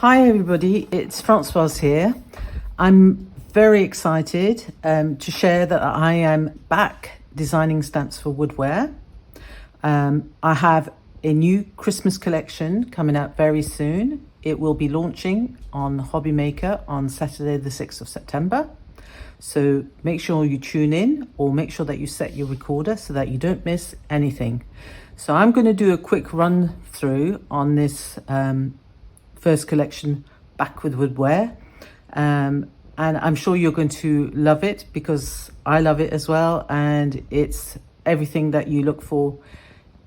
Hi everybody, it's Françoise here. I'm very excited to share that I am back designing stamps for Woodware. I have a new Christmas collection coming out very soon. It will be launching on HobbyMaker on Saturday the 6th of September. So make sure you tune in, or make sure that you set your recorder so that you don't miss anything. So I'm going to do a quick run through on this first collection back with Woodware, and I'm sure you're going to love it because I love it as well, and it's everything that you look for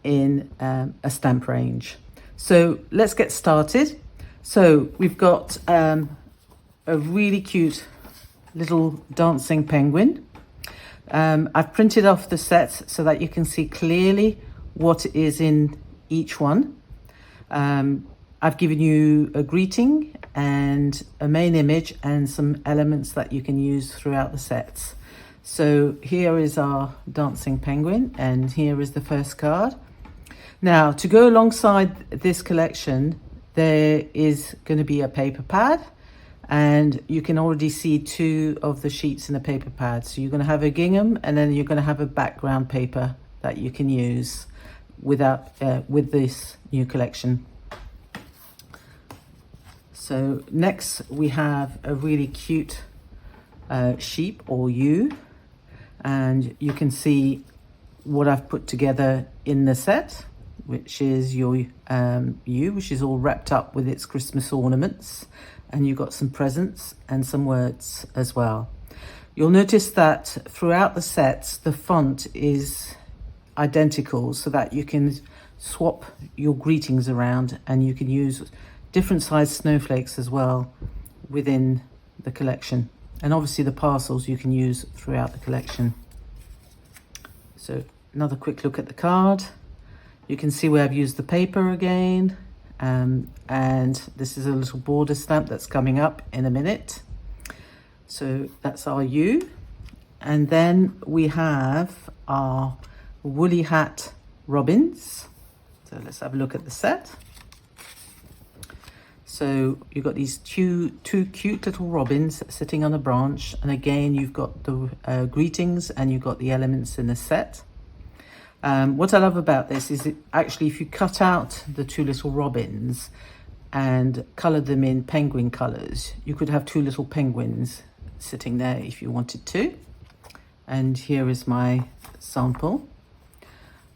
in a stamp range. So let's get started. So we've got a really cute little dancing penguin. I've printed off the set so that you can see clearly what is in each one. I've given you a greeting and a main image and some elements that you can use throughout the sets. So here is our dancing penguin, and here is the first card. Now, to go alongside this collection, there is going to be a paper pad, and you can already see two of the sheets in a paper pad. So you're going to have a gingham, and then you're going to have a background paper that you can use with this new collection. So next we have a really cute sheep or ewe, and you can see what I've put together in the set, which is your ewe, which is all wrapped up with its Christmas ornaments, and you've got some presents and some words as well. You'll notice that throughout the sets the font is identical, so that you can swap your greetings around, and you can use different size snowflakes as well within the collection, and obviously the parcels you can use throughout the collection. So another quick look at the card. You can see where I've used the paper again, and this is a little border stamp that's coming up in a minute. So that's our ewe, and then we have our woolly hat robins. So let's have a look at the set. So you've got these two cute little robins sitting on a branch, and again you've got the greetings, and you've got the elements in the set. What I love about this is actually if you cut out the two little robins and colour them in penguin colours, you could have two little penguins sitting there if you wanted to. And here is my sample.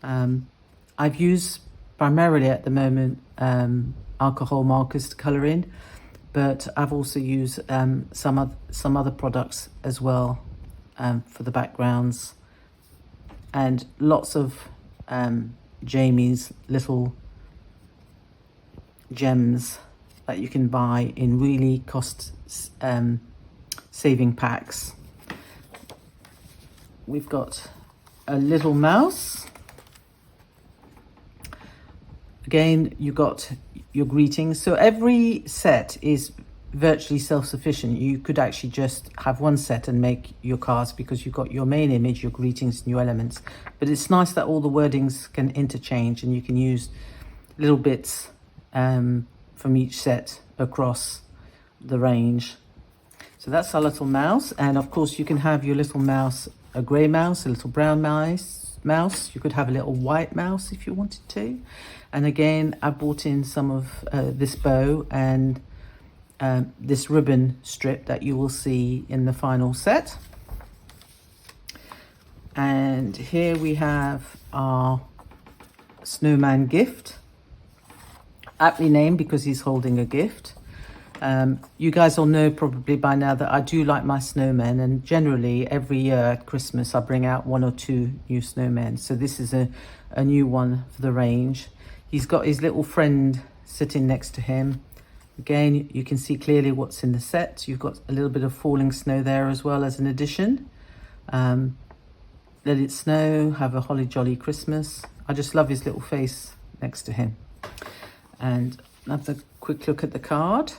I've used primarily at the moment alcohol markers to colour in, but I've also used some other products as well for the backgrounds, and lots of Jamie's little gems that you can buy in really cost saving packs. We've got a little mouse. Again, you've got your greetings. So every set is virtually self-sufficient. You could actually just have one set and make your cards, because you've got your main image, your greetings and your elements. But it's nice that all the wordings can interchange, and you can use little bits from each set across the range. So that's our little mouse, and of course you can have your little mouse, a grey mouse, a little brown mouse. You could have a little white mouse if you wanted to. And again, I brought in some of this bow and this ribbon strip that you will see in the final set. And here we have our Snowman gift, aptly named because he's holding a gift. You guys all know probably by now that I do like my snowmen, and generally every year at Christmas I bring out one or two new snowmen. So this is a new one for the range. He's got his little friend sitting next to him. Again, you can see clearly what's in the set. You've got a little bit of falling snow there as well as an addition. Let it snow, have a holly jolly Christmas. I just love his little face next to him. And another quick look at the card.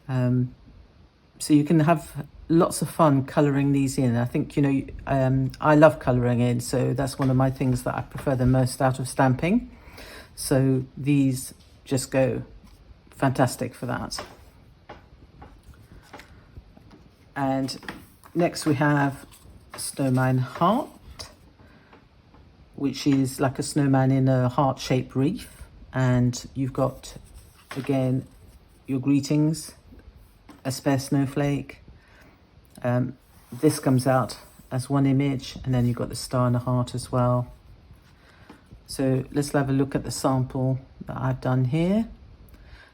So you can have lots of fun colouring these in. I think, I love colouring in, so that's one of my things that I prefer the most out of stamping. So these just go fantastic for that. And next we have Snowman Heart, which is like a snowman in a heart-shaped wreath. And you've got, again, your greetings, a spare snowflake. This comes out as one image, and then you've got the star and a heart as well. So let's have a look at the sample that I've done here.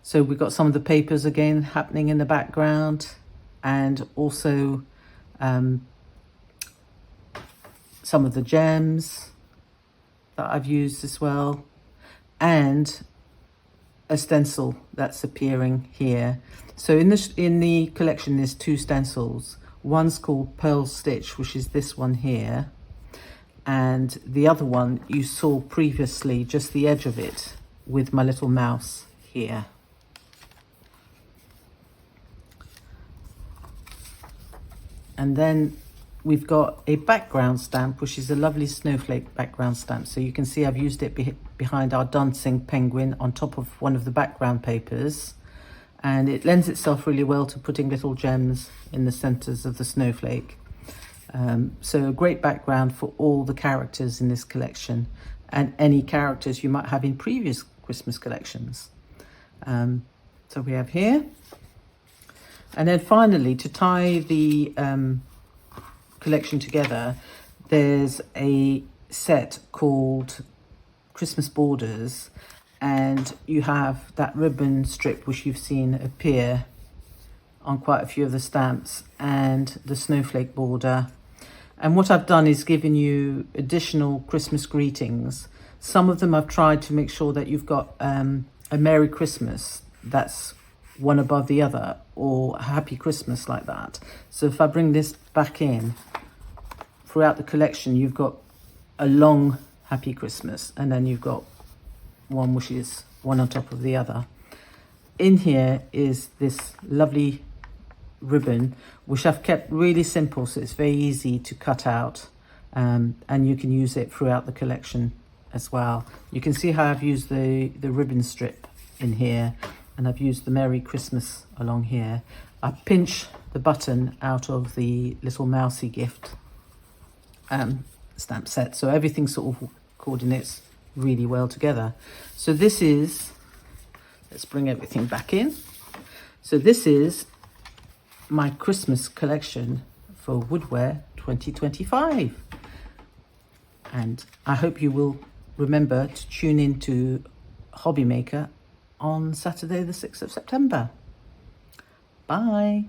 So we've got some of the papers again happening in the background, and also some of the gems that I've used as well, and a stencil that's appearing here. So in the collection there's two stencils. One's called Pearl Stitch, which is this one here, and the other one you saw previously, just the edge of it with my little mouse here. And then we've got a background stamp, which is a lovely snowflake background stamp. So you can see I've used it behind our dancing penguin on top of one of the background papers. And it lends itself really well to putting little gems in the centers of the snowflake. So a great background for all the characters in this collection, and any characters you might have in previous Christmas collections. So we have here. And then finally, to tie the collection together, there's a set called Christmas Borders, and you have that ribbon strip which you've seen appear on quite a few of the stamps, and the snowflake border. And what I've done is given you additional Christmas greetings. Some of them I've tried to make sure that you've got a Merry Christmas that's one above the other, or Happy Christmas, like that. So if I bring this back in, throughout the collection you've got a long Happy Christmas, and then you've got one which is one on top of the other. In here is this lovely ribbon which I've kept really simple, so it's very easy to cut out, and you can use it throughout the collection as well. You can see how I've used the ribbon strip in here, and I've used the Merry Christmas along here. I pinch the button out of the little mousy gift stamp set, so everything sort of coordinates really well together. So this is, let's bring everything back in. So this is my Christmas collection for Woodware 2025. And I hope you will remember to tune in to HobbyMaker on Saturday the 6th of September. Bye.